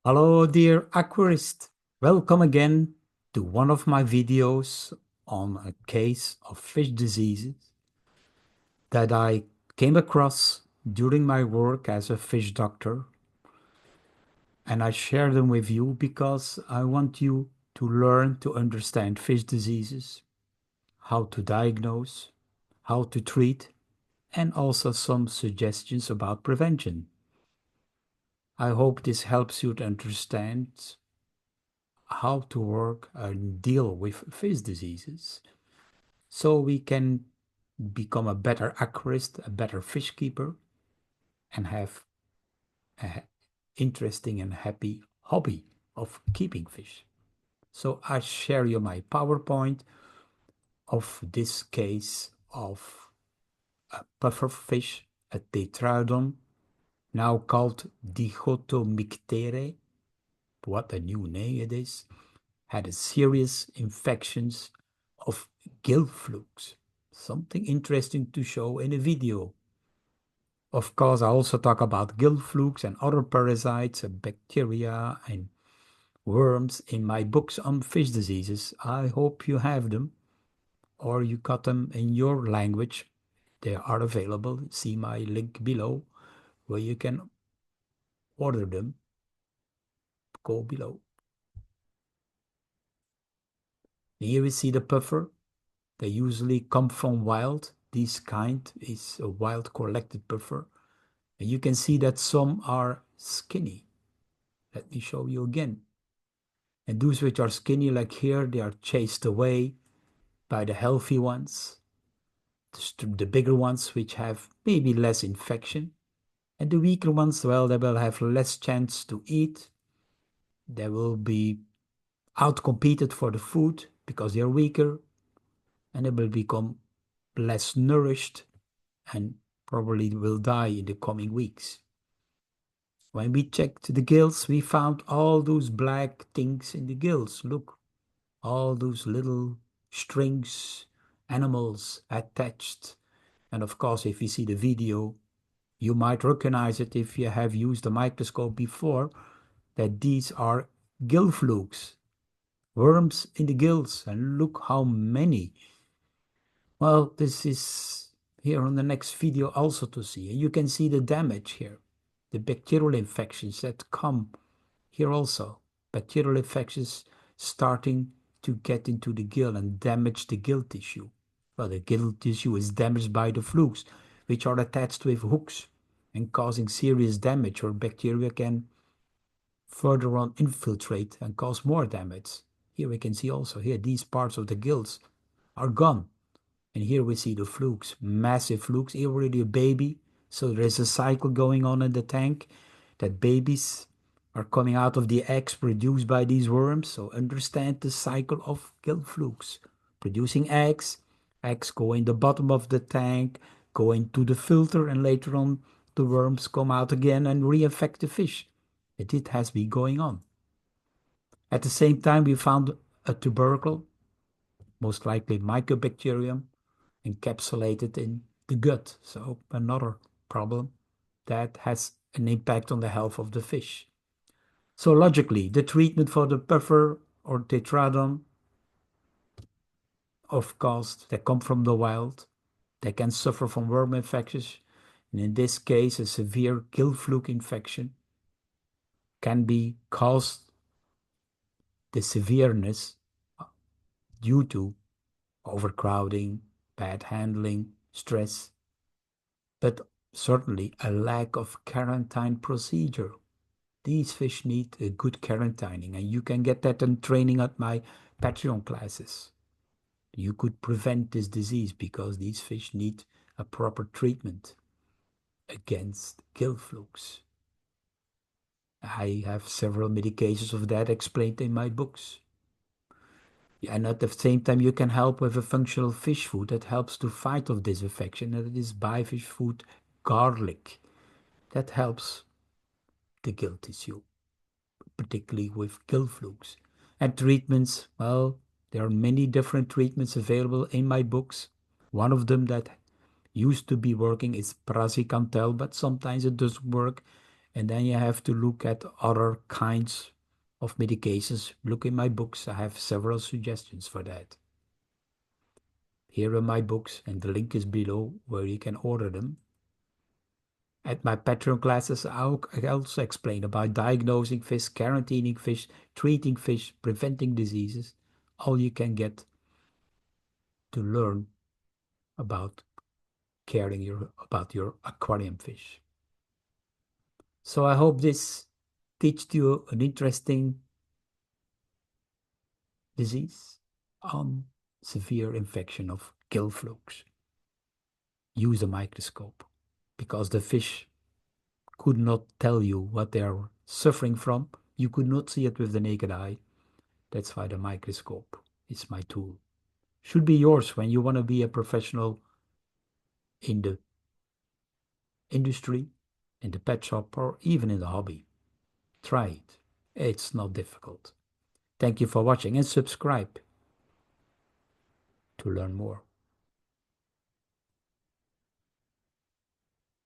Hello, dear aquarist. Welcome again to one of my videos on a case of fish diseases that I came across during my work as a fish doctor. And I share them with you because I want you to learn to understand fish diseases, how to diagnose, how to treat, and also some suggestions about prevention. I hope this helps you to understand how to work and deal with fish diseases so we can become a better aquarist, a better fish keeper, and have an interesting and happy hobby of keeping fish. So I share you my PowerPoint of this case of a puffer fish, a tetraodon, now called Dichotomyctere. What a new name it is. Had a serious infections of gill flukes. Something interesting to show in a video. Of course, I also talk about gill flukes and other parasites, bacteria and worms in my books on fish diseases. I hope you have them or you got them in your language. They are available. See my link below where you can order them. Go below. Here we see the puffer. They usually come from wild. This kind is a wild collected puffer. And you can see that some are skinny. Let me show you again. And those which are skinny, like here, they are chased away by the healthy ones, the bigger ones which have maybe less infection. And the weaker ones, well, they will have less chance to eat. They will be outcompeted for the food because they are weaker, and they will become less nourished and probably will die in the coming weeks. When we checked the gills, we found all those black things in the gills. Look, all those little strings, animals attached. And of course, if you see the video, you might recognize it if you have used a microscope before, that these are gill flukes, worms in the gills. And look how many. Well, this is here on the next video also to see. You can see the damage here, the bacterial infections that come here also. Bacterial infections starting to get into the gill and damage the gill tissue. Well, the gill tissue is damaged by the flukes, which are attached with hooks and causing serious damage, or bacteria can further on infiltrate and cause more damage. Here we can see also here these parts of the gills are gone. And here we see the flukes, massive flukes, here already a baby. So there's a cycle going on in the tank that babies are coming out of the eggs produced by these worms. So understand the cycle of gill flukes. Producing eggs, eggs go in the bottom of the tank, go into the filter, and later on the worms come out again and reinfect the fish. It has been going on. At the same time, we found a tubercle, most likely Mycobacterium, encapsulated in the gut. So another problem that has an impact on the health of the fish. So logically, the treatment for the puffer or tetradon, of course, they come from the wild. They can suffer from worm infections. And in this case, a severe gill fluke infection can be caused the severeness due to overcrowding, bad handling, stress, but certainly a lack of quarantine procedure. These fish need a good quarantining, and you can get that in training at my Patreon classes. You could prevent this disease because these fish need a proper treatment against gill flukes. I have several medications of that explained in my books. And at the same time, you can help with a functional fish food that helps to fight off this infection, and it is BioFish Food Garlic. That helps the gill tissue, particularly with gill flukes. And treatments, well, there are many different treatments available in my books. One of them that used to be working is praziquantel, but sometimes it doesn't work. And then you have to look at other kinds of medications. Look in my books. I have several suggestions for that. Here are my books, and the link is below where you can order them. At my Patreon classes, I also explain about diagnosing fish, quarantining fish, treating fish, preventing diseases. All you can get to learn about caring about your aquarium fish. So I hope this teaches you an interesting disease on severe infection of gill flukes. Use a microscope because the fish could not tell you what they are suffering from. You could not see it with the naked eye. That's why the microscope is my tool. Should be yours when you want to be a professional in the industry, in the pet shop, or even in the hobby. Try it. It's not difficult. Thank you for watching and subscribe to learn more.